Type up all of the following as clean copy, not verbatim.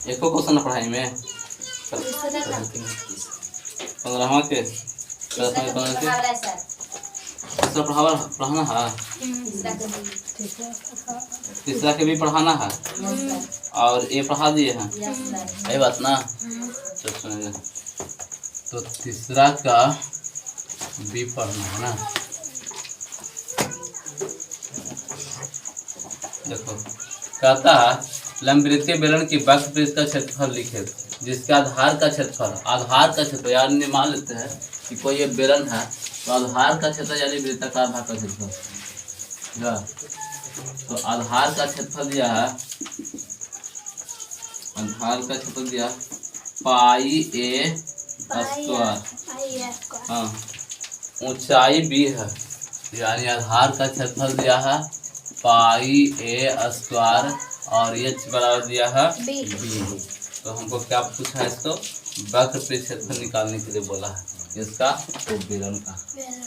एको question पढ़ाई में 15वां के तीसरा पढ़ाना है, तीसरा के भी पढ़ाना है और ये पढ़ा दिए हैं, यही बात ना। तो सुनिए, तो तीसरा का भी पढ़ना है ना। देखो कहता है लंबवृत्तीय बेलन की वक्रवृत्त का क्षेत्रफल लिखे जिसके आधार का क्षेत्रफल, आधार का क्षेत्र यानी मान लेते हैं कि कोई ये बेलन है तो आधार का क्षेत्र यानी वृत्ताकार भाग का क्षेत्रफल, तो आधार का क्षेत्रफल दिया है, आधार का क्षेत्रफल दिया पाई ए स्क्वायर, हाँ ऊंचाई बी है यानी आधार का क्षेत्रफल दिया है पाई ए स्क्वायर और एच बराबर दिया है बी। तो हमको क्या पूछा है, इसको वक्रवृत्त क्षेत्रफल निकालने के लिए बोला है इसका तो बेलन का,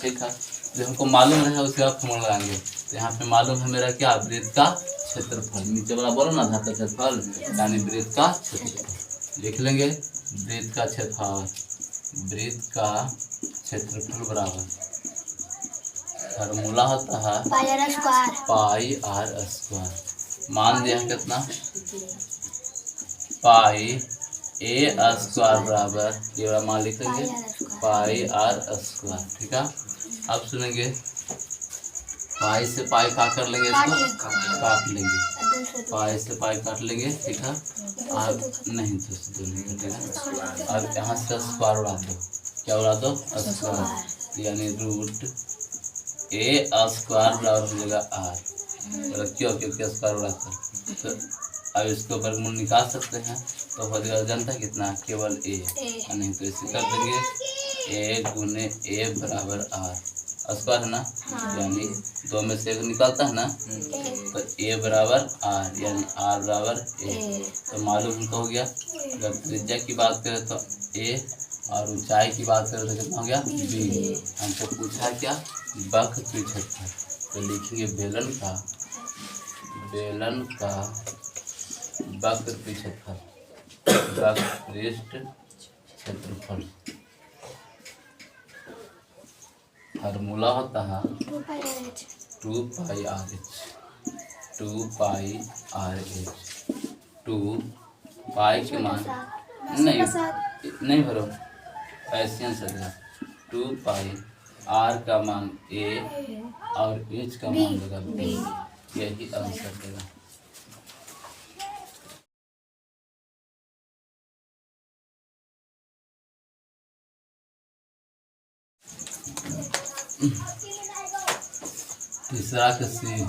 ठीक है। जो हमको मालूम है उसके बाद फॉर्मूला लगाएंगे। तो यहाँ पे मालूम है मेरा क्या, वृत्त का क्षेत्रफल, नीचे वाला बोलो ना आधार का क्षेत्रफल यानी वृत्त का क्षेत्रफल लिख लेंगे। वृत्त का क्षेत्रफल, वृत्त का क्षेत्रफल बराबर फॉर्मूला होता है पाई आर स्क्वायर, मान दिया है कितना पाई ए स्क्वायर बराबर ये वाला मान लिखेंगे पाई आर स्क्वायर, ठीक है। अब सुनेंगे पाई से पाई काट कर लेंगे, इसको काट लेंगे, पाई से पाई काट लेंगे, ठीक है। अब नहीं तो नहीं कटेगा। अब यहाँ से स्क्वायर उड़ा दो, क्या उड़ा दो स्क्वायर, यानी रूट ए स्क्वायर बराबर हो जाएगा आर, क्यों क्योंकि स्क्वायर उड़ाकर। तो अब इसको वर्गमूल निकाल सकते हैं तो हो जाएगा जनता कितना केवल ए, नहीं तो इसे कर देंगे ए गुने ए बराबर आर, स्क्वायर है ना, यानी दो में से एक निकालता है ना, तो ए बराबर आर यानी आर बराबर ए। तो मालूम हमको हो गया, अगर त्रिज्या की बात करें तो ए और ऊंचाई की बात करें तो कितना हो गया बी। हमको पूछा क्या वक्रवृत्त क्षेत्रफल, तो लिखेंगे बेलन का वक्रवृत्त क्षेत्रफल, वक्रवृत्त क्षेत्रफल फार्मूला होता है 2 pi R H, 2 pi R H, 2 पाई के मान नहीं भरो ऐसे आंसर देगा, 2 पाई आर का मान ए और एच का मान देगा बी, यही आंसर देगा। तीसरा क्वेश्चन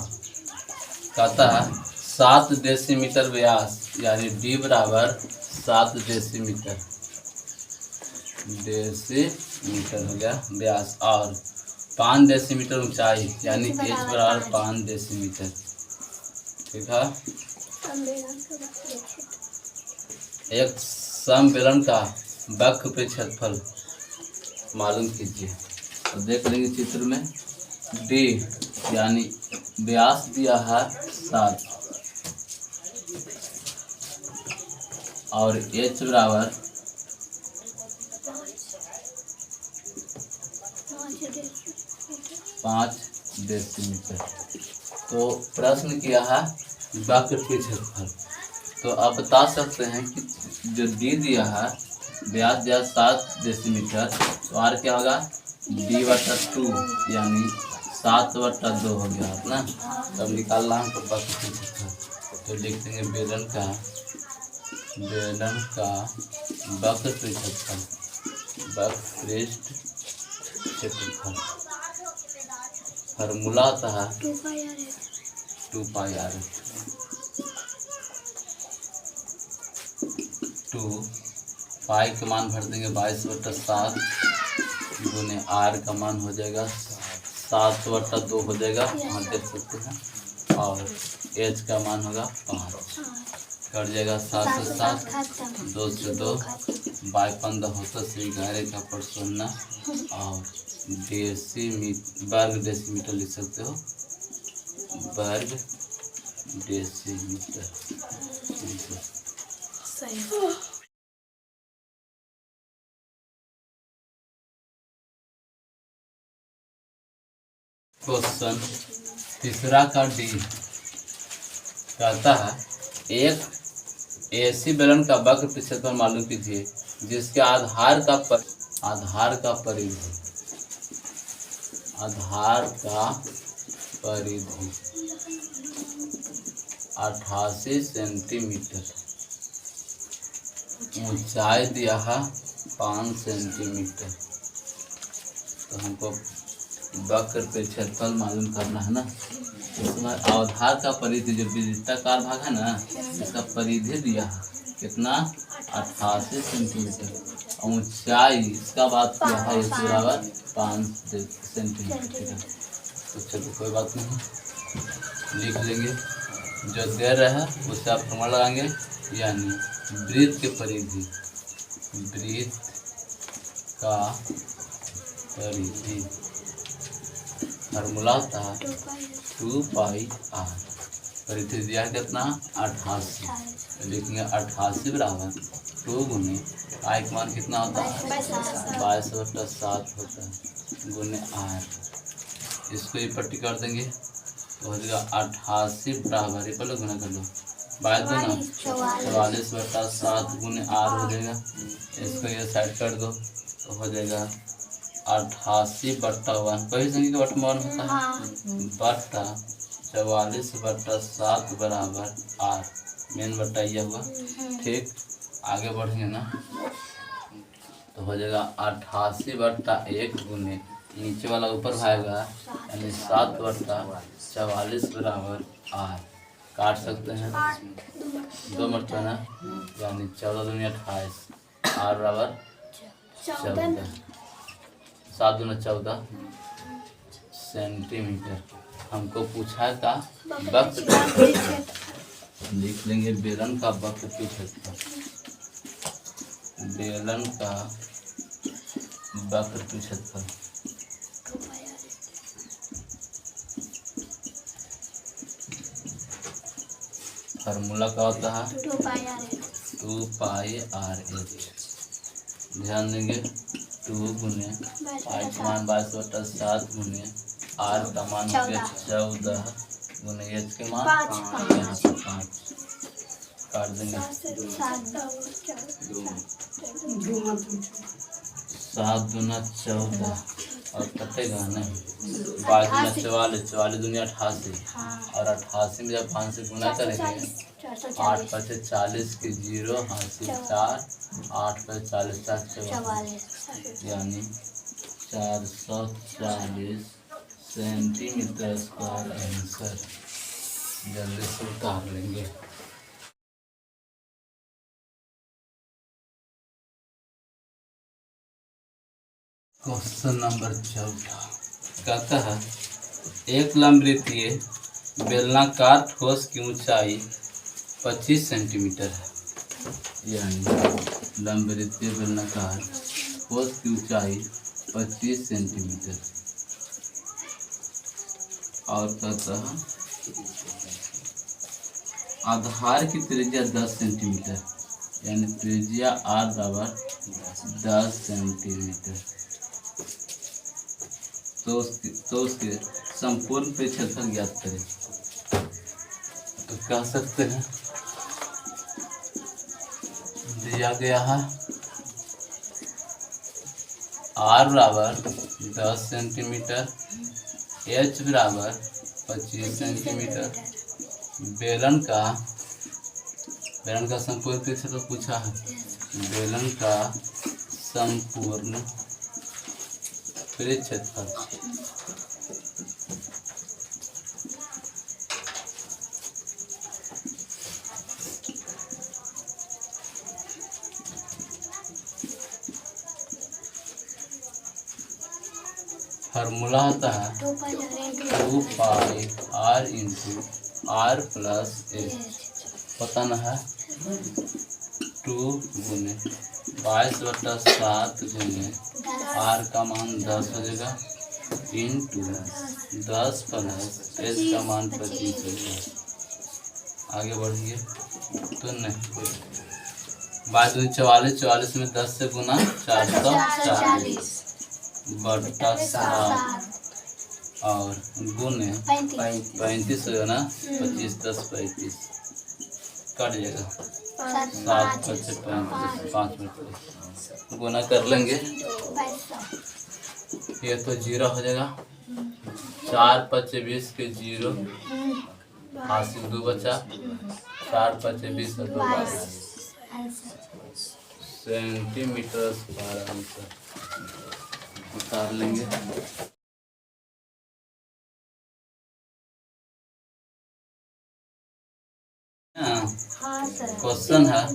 कहता है 7 डेसीमीटर व्यास यानी डी बराबर 7 डेसीमीटर हो गया व्यास और 5 डेसीमीटर ऊंचाई यानी एच बराबर 5 डेसीमीटर, ठीक है। एक समबेलन का वक्रवृत्त क्षेत्रफल मालूम कीजिए। तो देख लेंगे चित्र में डी यानी व्यास दिया है 7 और एच बराबर 5 डेसीमीटर। तो प्रश्न किया है वक्रवृत्त क्षेत्रफल, तो आप बता सकते हैं कि जो डी दिया है व्यास दिया 7 डेसीमीटर, तो आर क्या होगा d/2 यानी 7/2 हो गया ना। तब निकालना हमको वक्रवृत्त क्षेत्रफल, तो लिख देंगे बेलन का वक्रवृत्त क्षेत्रफल फार्मूला आता है 2 पाई आर। 2 पाई का मान भर देंगे 22/7 गुने आर का मान हो जाएगा 7/2 हो जाएगा, वहाँ देख सकते हैं, और एच का मान होगा 5, कट जाएगा 7 से 7, 2 से 2, 15 होता से 11 का परसोना और वर्ग डेसीमीटर लिख सकते हो, वर्ग डेसीमीटर। क्वेश्चन तीसरा का डी कहता है एक ऐसी बेलन का वक्र क्षेत्रफल मालूम कीजिए जिसके आधार का परिधि 88 सेंटीमीटर, ऊंचाई दिया है 5 सेंटीमीटर। तो हमको वक्र पे क्षेत्रफल मालूम करना है ना। इसमें आधार का परिधि जो वृत्ताकार भाग है ना, इसका परिधि दिया है कितना 88 सेंटीमीटर, ऊंचाई इसका बात किया है इस बराबर 5 सेंटीमीटर। तो चलो कोई बात नहीं, लिख लेंगे जो दे रहा है उससे आप फॉर्मूला लगाएंगे, यानी वृत्त के परिधि, वृत्त का परिधि फॉर्मूला होता है 2 पाई आर। परिधि दिया कितना 88, लिखेंगे 88 बराबर 2 गुने आई का मान कितना होता है 22/7 होता है गुने आर। इसको ये पट्टी कर देंगे तो हो जाएगा 88 बराबर, ये पहले गुना कर लो 44/7 गुने आर हो जाएगा। इसको ये साइड कर दो तो हो जाएगा 88/1, कोई संख्या का बटा 1 होता है बटा 44/7 बराबर आर, मेन बटा यह हुआ। ठीक, आगे बढ़ेंगे ना तो हो जाएगा 88/1 गुने नीचे वाला ऊपर भागेगा, यानी 7/44 बराबर आर। काट सकते हैं 2 मरतबा ना, यानी 14 दूनी 28, आर बराबर 14, 7 दूना 14 सेंटीमीटर। हमको पूछा था वक्र, लिख लेंगे बेलन का वक्र क्षेत्रफल, बेलन का वक्र क्षेत्रफल फार्मूला का होता है 2 पाई आर एच। ध्यान देंगे 2 गुने पाई का मान 22/7 गुने आर का मान हो गया 14 गुने एच के मान 5, काट देंगे 7 दूना 14 और कटेगा नहीं 22 दूना 44 दूनी 88, और 88 में जब 5 से गुना करेंगे 8 पर से 40 के 0 हासिल 4, 8 पर 40 44, यानी 440 सेंटीमीटर स्क्वायर आंसर। जल्दी से उतार लेंगे। क्वेश्चन नंबर 14 कहता है एक लंबवृत्तीय बेलनाकार ठोस की ऊंचाई 25 सेंटीमीटर है, यानी लंबवृत्तीय बेलनाकार ठोस की ऊंचाई 25 सेंटीमीटर, और कहता है आधार की त्रिज्या 10 सेंटीमीटर, यानी त्रिज्या आर बराबर 10 सेंटीमीटर। तो उसके संपूर्ण क्षेत्रफल ज्ञात करें। तो कह सकते हैं दिया गया है आर बराबर 10 सेंटीमीटर, एच बराबर 25 सेंटीमीटर। बेलन का संपूर्ण क्षेत्रफल पूछा है, बेलन का संपूर्ण क्षेत्रफल फार्मूला होता है 2 pi R into R plus H. पता न है 2 गुने 22/7 गुने आर का मान 10 हो जाएगा इंटू 10 प्लस एच का मान 25 हो जाएगा। आगे बढ़ेंगे तो नहीं बाईस दूनी 44, 44 में 10 से गुना 440 बट्टा 7 और गुने 35 हो ना 25 10 35 कट जाएगा 7 5 35 5 मिनट गुना कर लेंगे। ये तो 0 हो जाएगा 4 5 20 के 0 हासिल 2 बचा 4 5 20 और 2 सेंटीमीटर स्क्वायर आंसर उतार लेंगे। क्वेश्चन है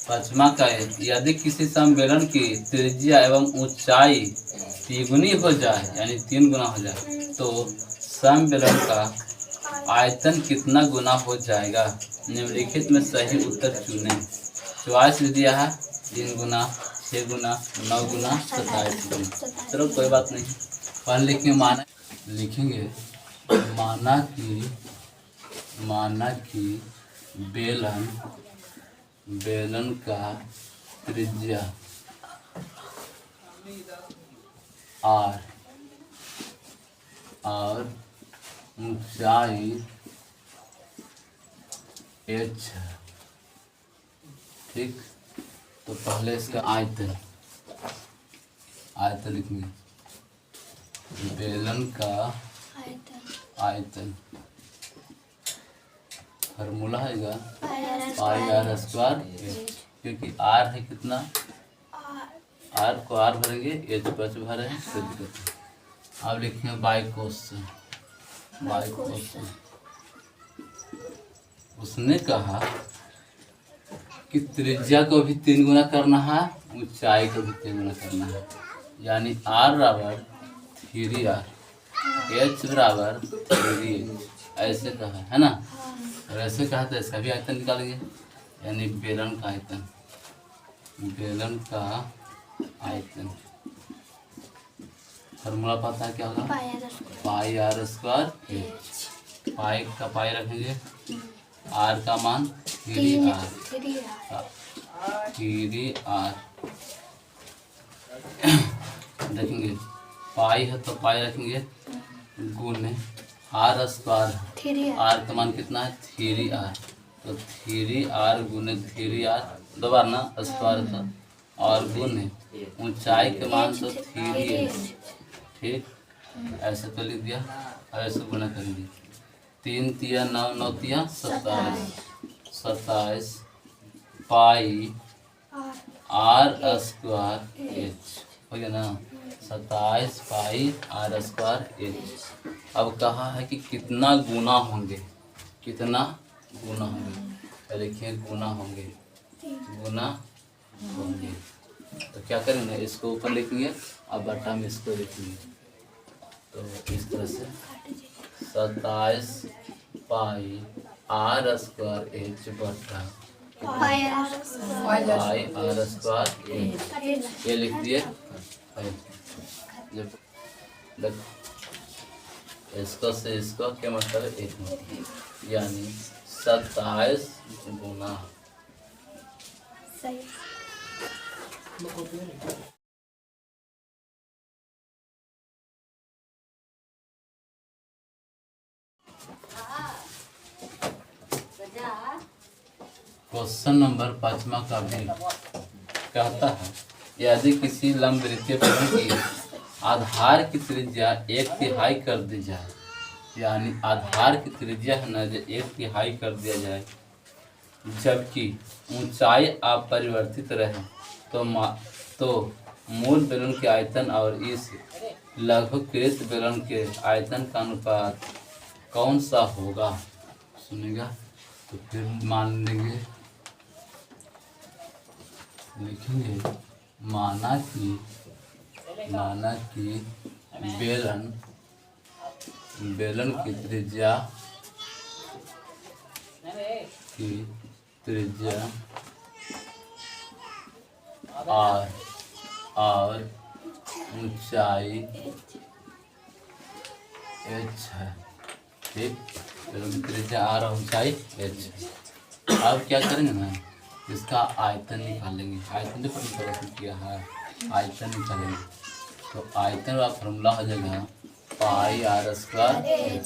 5वां का है, यदि किसी समबेलन की त्रिज्या एवं ऊंचाई तिगुनी हो जाए यानी 3 गुना हो जाए तो समबेलन का आयतन कितना गुना हो जाएगा? निम्नलिखित में सही उत्तर चुनें। चॉइस भी दिया है 3 गुना 6 गुना 9 गुना 27 गुना। चलो कोई बात नहीं, पढ़ लिखेंगे। माना लिखेंगे माना कि बेलन का त्रिज्या r और ऊंचाई h है, ठीक। तो पहले इसका आयतन लिखेंगे। बेलन का आयतन फार्मूला है पाई आर स्क्वायर, क्योंकि आर है कितना, आर को आर भरेंगे एच बच भरे हैं। अब लिखेंगे बाई क्वेश्चन। उसने कहा कि त्रिज्या को भी 3 गुना करना है, ऊंचाई को भी 3 गुना करना है, यानी r बराबर 3r, h बराबर 3h, ऐसे कहा है ना। और ऐसे कहा तो इसका भी आयतन निकालेंगे, यानी बेलन का आयतन फॉर्मूला पता है क्या होगा, पाई आर स्क्वायर एच। पाई का पाई रखेंगे, आर का मान 3r, देखेंगे पाई है तो पाई रखेंगे गुने आर स्क्वायर, आर का मान कितना है 3r, तो 3r गुने 3r दोबारा ना स्क्वायर था, और गुने ऊंचाई के मान तो 3h, ठीक। ऐसे तो लिख दिया। और ऐसे गुना करेंगे 3 तिया 9 9 तिया 27 पाई आर स्क्वायर एच हो गया ना, 27 पाई आर स्क्वायर एच। अब कहा है कि कितना गुना होंगे, लिखिए गुना होंगे। तो क्या करेंगे, इसको ऊपर लिखेंगे और बट्टा में इसको लिखेंगे। तो इस तरह से 27 पाई आर स्क्वायर एच बट्टा पाई आर स्क्वायर एच, ये लिख दिए। जब इसको से इसको क्या मतलब है, 1 मतलब, यानी 27 गुना। सही। क्वेश्चन नंबर 5वां का भी कहता है, यदि किसी लंबवृत्तीय फलन की आधार की त्रिज्या 1/3 कर दी जाए, यानी आधार की त्रिज्या है ना 1/3 कर दिया जाए, जबकि ऊंचाई अपरिवर्तित रहे, तो मूल बेलन के आयतन और इस लघुकृत बेलन के आयतन का अनुपात कौन सा होगा? सुनेगा तो फिर मान लेंगे, लिखेंगे माना कि बेलन की त्रिज्या और ऊंचाई h है, ठीक। बेलन की त्रिज्या r और ऊंचाई h। अब क्या करेंगे ना, इसका आयतन निकालेंगे। आयतन जो प्रश्न किया है, आयतन निकालेंगे। तो आयतन का फॉर्मूला हो जाएगा पाई आर स्क्वायर।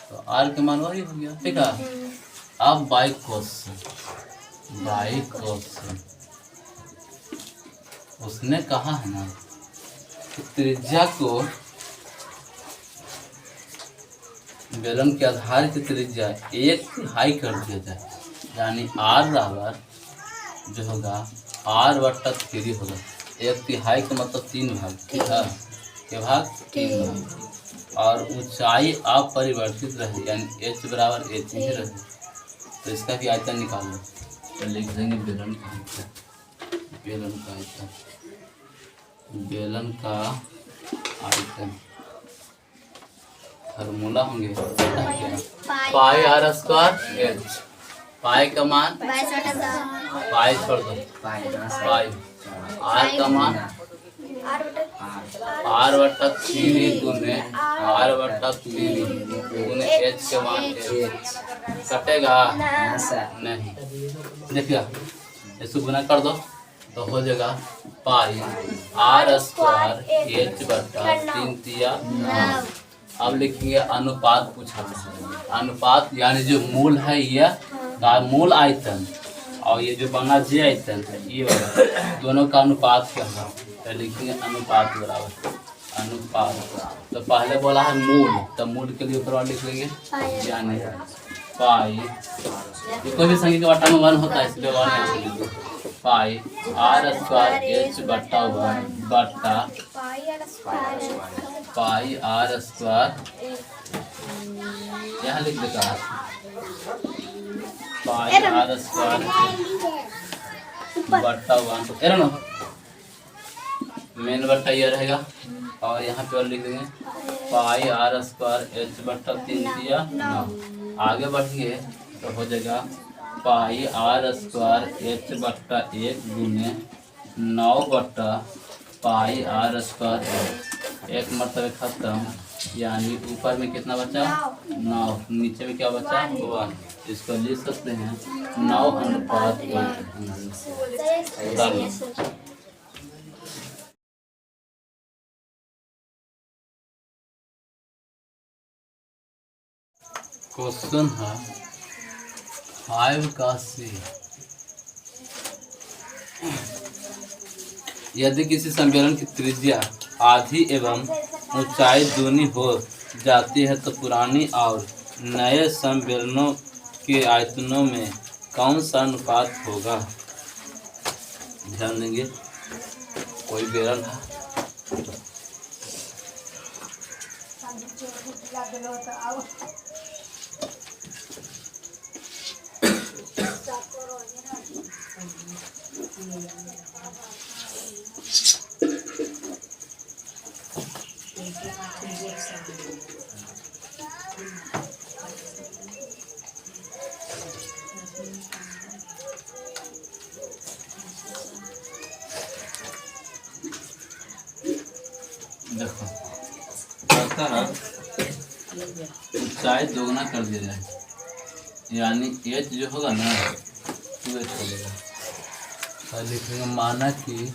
तो आर के मान वही हो गया, ठीक है। अब बाई क्वेश्चन उसने कहा है ना कि त्रिज्या को बेलन के आधार की त्रिज्या 1/3 कर दिया जाए, यानी आर बराबर जो होगा r/3 होगा। 1/3 का मतलब 3 भाग, ठीक है। के भाग 3 भाग। और ऊंचाई अपरिवर्तित रहे, यानी h बराबर h ही रहे। तो इसका भी आयतन निकाल लो। तो लिख देंगे बेलन का आयतन। बेलन का आयतन फार्मूला होंगे पाई आर स्क्वायर एच। पाई का मान पाई छोड़ दो, पाई आर का मान r/3 गुने r/3 गुने h के मान h। कटेगा नहीं, देखिए इसको गुना कर दो तो हो जाएगा पाई आर स्क्वायर h/3। अब लिखेंगे अनुपात पूछा है। अनुपात यानी जो मूल है यह का मूल आयतन और ये जो बना जे आयतन है ये वाला, दोनों का अनुपात क्या होगा। तो लिखेंगे अनुपात बराबर अनुपात। तो पहले बोला है मूल, तो मूल के लिए ऊपर लिख लेंगे यानी पाई। ये कोई भी संख्या के बट्टा में 1 होता है, इसलिए 1 यहाँ से लिख दो। पाई आर स्क्वायर h/1 बट्टा पाई आर स्क्वायर यहाँ लिख देगा पाई आर स्क्वायर बट्टा 1 मेन बट्टा ये रहेगा। और यहाँ पे और लिख देंगे पाई आर स्क्वायर h/3। आगे बढ़िए तो हो जाएगा पाई आर स्क्वायर h/1 गुने 9 पाई आर स्क्वायर। एक मतलब खत्म, यानी ऊपर में कितना बचा 9, नीचे में क्या बचा 1। इसको लिख सकते हैं 9:1। क्वेश्चन है 5 का C। यदि किसी सम्मेलन की त्रिज्या आधी एवं ऊंचाई दूनी हो जाती है तो पुरानी और नए सम्मेलनों के आयतनों में कौन सा अनुपात होगा। ध्यान देंगे कोई बेलन है, देखो कहता है ऊंचाई दोगुना कर दिया जाए, यानी h जो होगा ना 2h होगा। और लिखेंगे माना कि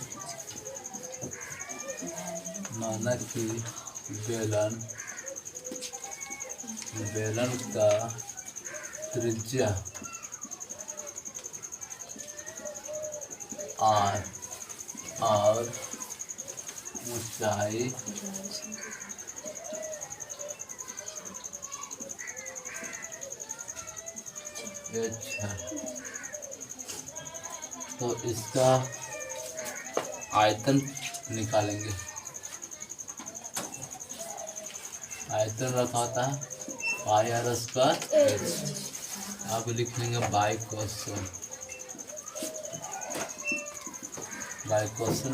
बेलन का त्रिज्या r और ऊंचाई h है। तो इसका आयतन निकालेंगे। आयतन रखा होता है पाई आर स्क्वायर h। अब लिख लेंगे बाई क्वेश्चन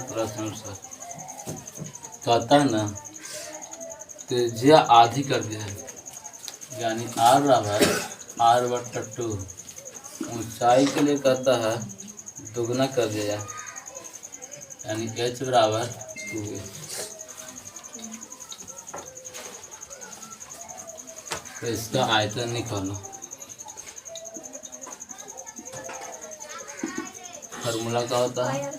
प्रश्न अनुसार कहता है ना त्रिज्या आधी कर दिया है, यानी r बराबर r/2। ऊंचाई के लिए कहता है दुगना कर दिया जाए, यानी h बराबर 2h। तो इसका आयतन निकालो। फार्मूला क्या होता है?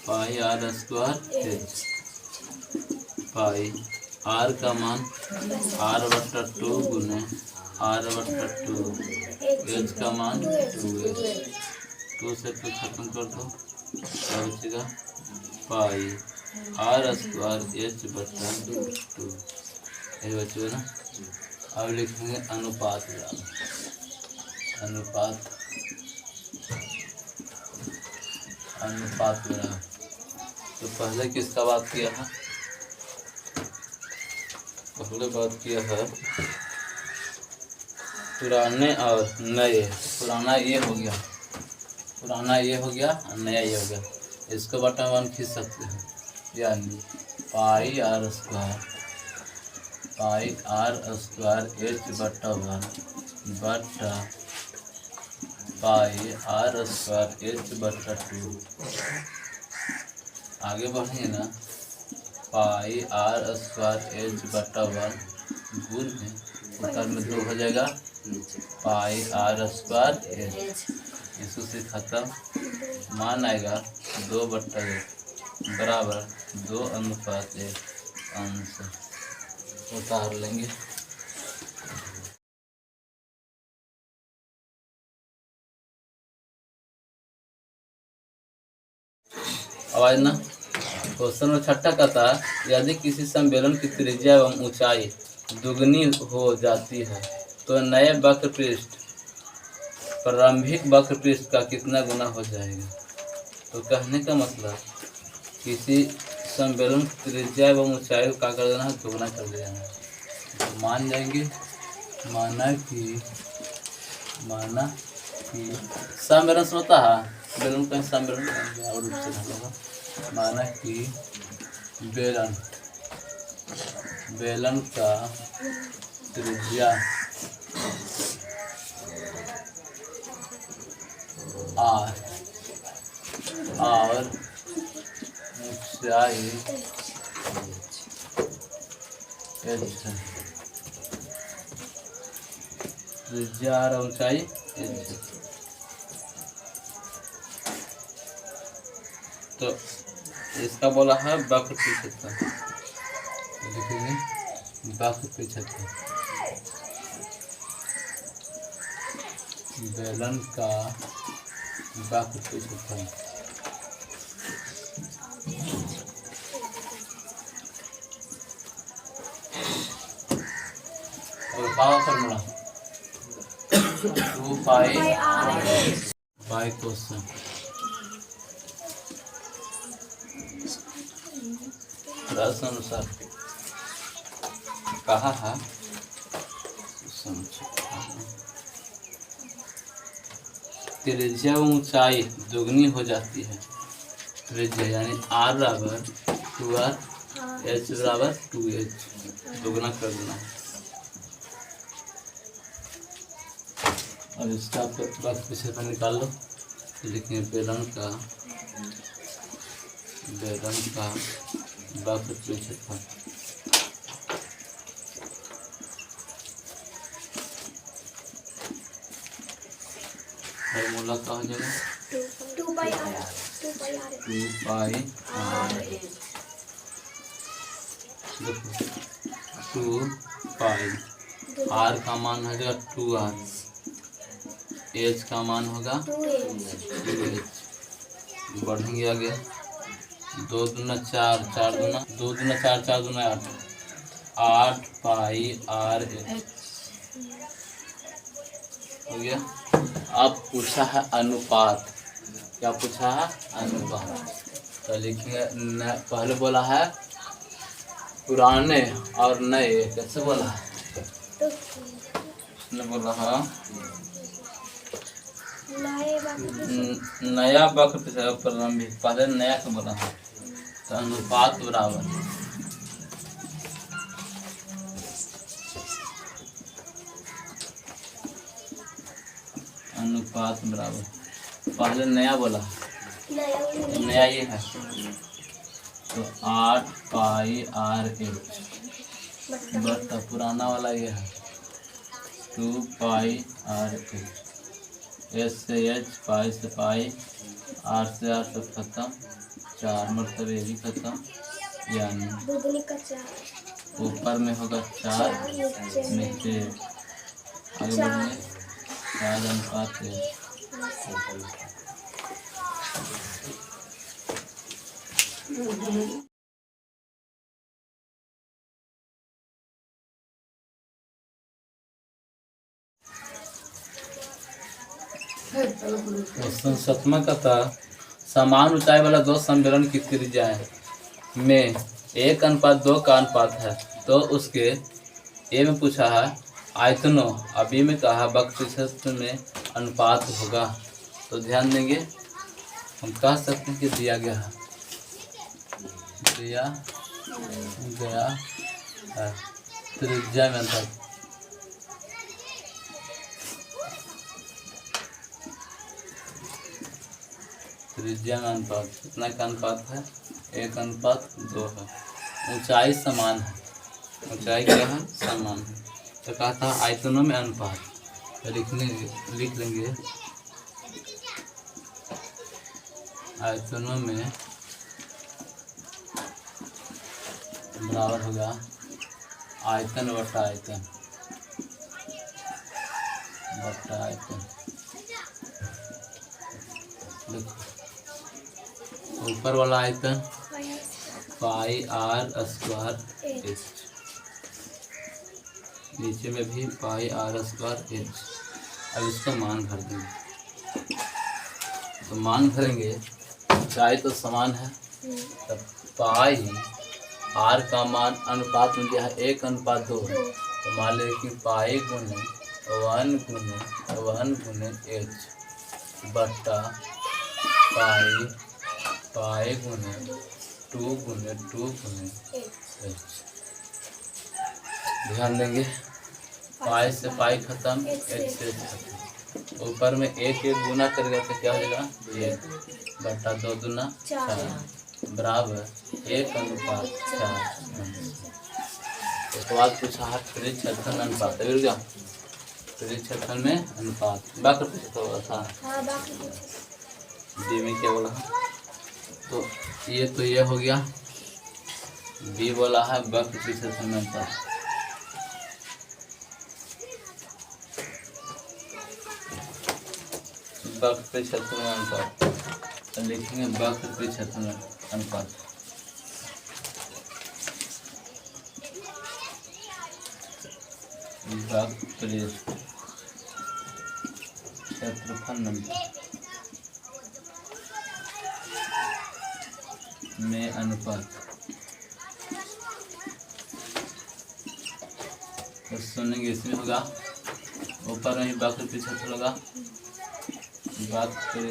Pi R square H. Pi R का मान r/2 गुने r/2, एच का मान 2h। 2 से फिर खत्म कर दो, क्या बचेगा? पाई r स्क्वायर h/2, यही बचेगा ना। अब लिखेंगे अनुपात बराबर अनुपात बराबर। तो पहले किसका बात किया है? पहले बात किया है पुराने और नए। पुराना ये हो गया और नया ये हो गया। इसको बटा 1 खींच सकते हैं, यानी पाई आर स्क्वायर h/1 बटा पाई आर स्क्वायर h/2। आगे बढ़ेंगे ना, पाई आर स्क्वायर h/1 गुण में उत्तर में 2 हो जाएगा पाई आर स्क्वायर एच। इसको से खत्म, मान आएगा 2/1 बराबर 2:1 आंसर उतार लेंगे। आवाज ना। क्वेश्चन में छठा कहता है, यदि किसी सम्मेलन की त्रिज्या एवं ऊंचाई दुगनी हो जाती है तो नए वक्र पृष्ठ प्रारंभिक वक्र पृष्ठ का कितना गुना हो जाएगा? तो कहने का मतलब किसी सम्मेलन की त्रिज्या एवं ऊंचाई को क्या कर देना है? दुगना कर देना है। तो मान जाएंगे, माना कि सम्मेलन से होता है बेलन का सम्मेलन और रूप से होगा। माना कि बेलन का त्रिज्या r और ऊंचाई h है। त्रिज्या और ऊंचाई h। तो इसका बोला है वक्र पृष्ठ। लिखेंगे वक्र पृष्ठ बेलन का वक्र पृष्ठ। और फार्मूला 2 पाई क्वेश्चन प्रश्न अनुसार कहा है, त्रिज्या व ऊंचाई दुगनी हो जाती है। त्रिज्या यानी r बराबर 2r, h बराबर 2h, दुगना कर देना है। अब इसका वक्त पीछे पर निकाल लो। लिखेंगे बेलन का वक्र पृष्ठफल फार्मूला का हो जाएगा 2 पाई r। देखो 2 पाई r का मान हो जाएगा 2r, h का मान होगा 2h। बढ़ेंगे आगे, 2 दूना 4, 4 दूना 2 दूना 4, 4 दूना 8, 8 पाई r हो गया। अब पूछा है अनुपात। क्या पूछा है? अनुपात। तो लिखिए, पहले बोला है पुराने और नए। कैसे बोला है? उसने बोला है नया वक्र प्रारंभिक, पहले नया का बोला है। तो अनुपात बराबर पहले नया बोला, तो नया ये है। तो 8 पाई r h बटा पुराना वाला ये है 2 पाई r h। एच से एच, पाई से पाई, आर से आर सब खत्म, 4 मतलब ये भी खत्म, यानी ऊपर में होगा 4, नीचे आगे बढ़ेंगे 4 अनुपात 1। क्वेश्चन 7वां का था समान ऊंचाई वाला दो सम्मेलन की त्रिज्याएं में 1:2 का अनुपात है तो उसके ए में पूछा है आयतनों, अब बी में कहा वक्र में अनुपात होगा। तो ध्यान देंगे हम कह सकते हैं कि दिया गया है त्रिज्या में अंतर, त्रिज्या में अनुपात कितना का अनुपात है 1:2 है। ऊंचाई समान है, ऊंचाई क्या है समान है। तो कहा था आयतनों में अनुपात, तो लिख लेंगे आयतनों में बराबर होगा आयतन बटा आयतन बटा आयतन। देखो ऊपर वाला आयतन पाई आर स्क्वायर एच, नीचे में भी पाई आर स्क्वायर एच। अब इसका मान भर देंगे, तो मान भरेंगे ऊंचाई तो समान है, तब पाई आर का मान अनुपात में दिया है 1:2, तो मान लें कि पाई गुने 1 गुने एच बट्टा पाई गुने 2 गुने एच। ध्यान देंगे पाई से पाई खत्म, एच से एच खत्म, ऊपर में एक गुना करेगा तो क्या हो जाएगा 1 बट्टा 2 दूना 4 बराबर 1:4। उसके बाद पूछा है त्रिज्या अनुपात, त्रिज्या में अनुपात बाकी पूछा था डी में क्या बोला, तो ये हो गया। बी बोला है वक्र त्रिज्या में अनुपात, वक्र त्रिज्या में अनुपात लिखेंगे वक्र त्रिज्या में अनुपात। क्षेत्रफल में अनुपात, तो सुनेंगे इसमें होगा ऊपर में ही वक्र क्षेत्रफल होगा, वक्र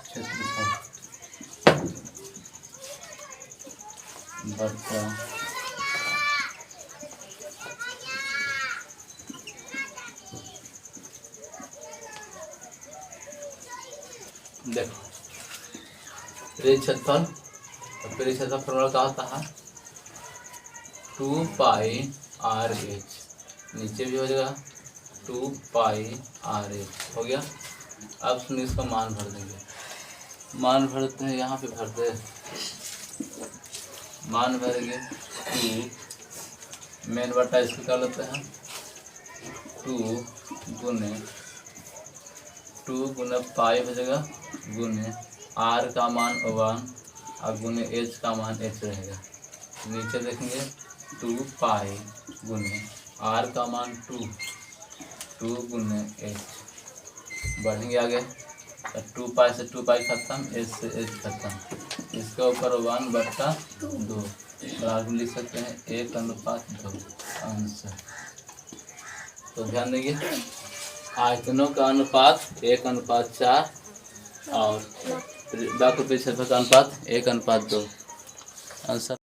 क्षेत्रफल बट्टा देखो क्षेत्रफल, तो क्षेत्रफल क्या होता है 2 पाई आर एच, नीचे भी हो जाएगा 2 पाई आर एच हो गया। अब सुनिए इसका मान भर देंगे, मान भरते हैं यहाँ पे भरते हैं, मान भरेंगे 2 मेन बटा इसको क्या लेते हैं 2 गुने पाई हो जाएगा गुने आर का मान 1 और गुने एच का मान एच रहेगा। नीचे देखेंगे 2 पाई गुने आर का मान 2 गुने एच, बढ़ेंगे आगे 2 पाई से 2 पाई खत्म, एच से एच खत्म, इसके ऊपर 1/2 बराबर लिख सकते हैं 1:2 आंसर। तो ध्यान देंगे आयतनों का अनुपात 1:4 और वक्र क्षेत्रफल का अनुपात 1:2 आंसर।